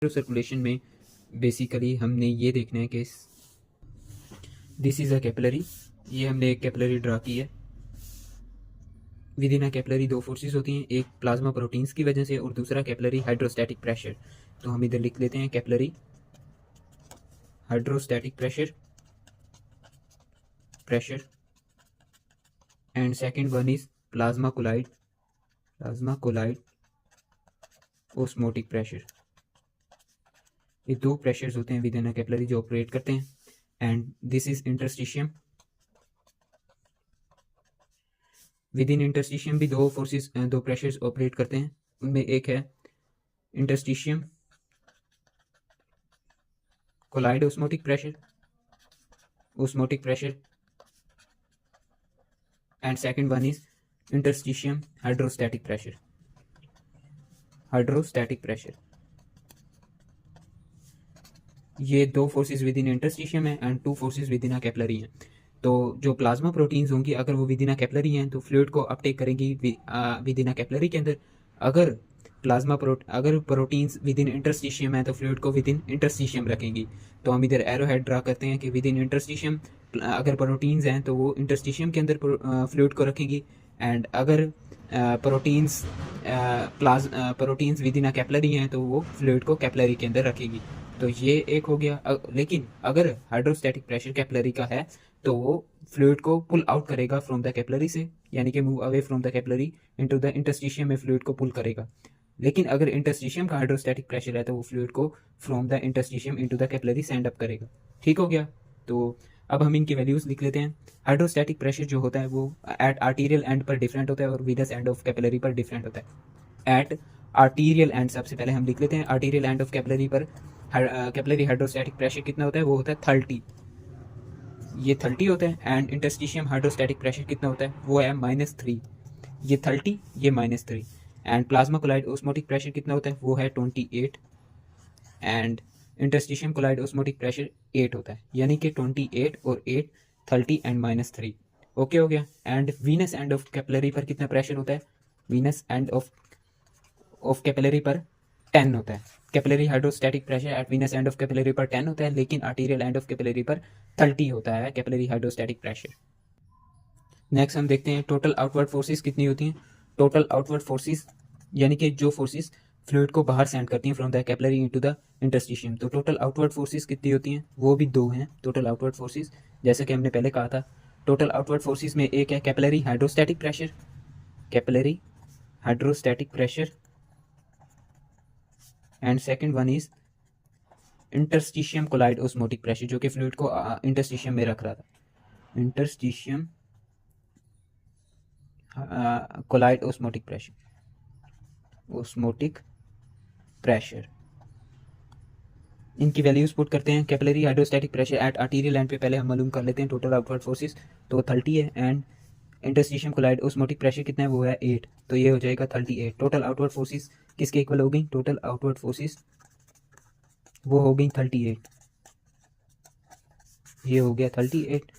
Circulation में basically हमने ये देखना है कि दिस इज़ अ कैपिलरी, ये हमने एक कैपिलरी ड्रा की है। विद इन अ कैपिलरी दो फोर्सेस होती हैं, एक प्लाज्मा प्रोटीन्स की वजह से और दूसरा कैपिलरी हाइड्रोस्टैटिक प्रेशर। तो हम इधर लिख लेते हैं capillary hydrostatic pressure and second one is plasma colloid osmotic pressure. ये दो प्रेशर्स होते हैं विद इन अ कैपिलरी जो ऑपरेट करते हैं। And this is interstitium. Within interstitium भी दो प्रेशर्स ऑपरेट करते हैं। उनमें एक है interstitium colloid osmotic pressure and second one is interstitium hydrostatic pressure. ये दो फोर्सेस विद इन इंटरस्टिशियम है and two forces within a capillary हैं। तो जो प्लाज्मा प्रोटीन्स होंगी अगर वो विद इन अ कैपिलरी हैं तो फ्लूइड को अपटेक करेंगी विद इन अ कैपिलरी के अंदर। अगर प्रोटीन्स विद इन इंटरस्टिशियम है तो फ्लूइड को विद इन इंटरस्टिशियम रखेंगी। तो हम इधर एरो हेड ड्रा करते हैं कि विद इन इंटरस्टिशियम अगर प्रोटीन्स हैं तो वो इंटरस्टिशियम के अंदर फ्लूइड को रखेंगी। एंड अगर proteins with in a capillary हैं तो वो फ्लूइड को कैपिलरी के अंदर रखेगी। तो ये एक हो गया। लेकिन अगर हाइड्रोस्टैटिक प्रेशर कैपिलरी का है तो वो फ्लूइड को पुल आउट करेगा फ्रॉम द कैपिलरी से, यानी कि move away from the capillary into the interstitium में फ्लूइड को पुल करेगा। लेकिन अगर इंटरस्टिशियम का हाइड्रोस्टैटिक प्रेशर है तो वो फ्लूइड को from the interstitium into the capillary send up करेगा। ठीक हो गया। तो अब हम इनकी वैल्यूज लिख लेते हैं। हाइड्रोस्टैटिक प्रेशर जो होता है वो एट आर्टीरियल एंड पर डिफरेंट होता है और विनस एंड ऑफ कैपिलरी पर डिफरेंट होता है। एट आर्टीरियल एंड सबसे पहले हम लिख लेते हैं आर्टीरियल एंड ऑफ कैपिलरी पर कैपिलरी हाइड्रोस्टैटिक प्रेशर कितना होता है, वो होता है 30। ये 30 होता है। एंड इंटरस्टिशियम हाइड्रोस्टैटिक प्रेशर कितना होता है, वो है -3। ये 30, ये -3। And plasma colloid osmotic pressure कितना होता है, वो है 28। And interstitium colloid osmotic pressure 8 होता है, यानी कि 28 और 8 30 एंड -3। ओके हो गया। And Venus end of capillary पर कितना प्रेशर होता है, वीनस एंड ऑफ कैपिलरी पर 10 होता है। Capillary hydrostatic pressure eight Venus end of capillary पर 10 होता है, लेकिन आर्टीरियल एंड ऑफ कैपिलरी पर 30 होता है कैपिलरी हाइड्रोस्टैटिक प्रेशर। नेक्स्ट हम देखते हैं टोटल आउटवर्ड फोर्सेस कितनी होती हैं। टोटल आउटवर्ड फोर्सेस यानी कि जो फोर्सेस फ्लूइड को बाहर सेंड करती हैं from the capillary into the interstitium. तो टोटल आउटवर्ड फोर्सेस कितनी होती हैं, वो भी दो हैं टोटल आउटवर्ड फोर्सेस, जैसे कि हमने पहले कहा था। टोटल आउटवर्ड फोर्सेस में एक है capillary hydrostatic pressure and second one is interstitium colloid osmotic pressure, जो कि फ्लूइड को इंटरस्टिशियम में रख रहा था। Interstitium colloid osmotic pressure. इनकी वैल्यूज पुट करते हैं। Capillary hydrostatic pressure at arterial end पे पहले हम मालूम कर लेते हैं टोटल आउटवर्ड फोर्सेस, तो 30 है। And interstitium colloid osmotic pressure कितना है, वो है 8, तो ये हो जाएगा 38। टोटल आउटवर्ड फोर्सेस किसके इक्वल हो गई, टोटल आउटवर्ड फोर्सेस वो हो गई 38, ये हो गया 38।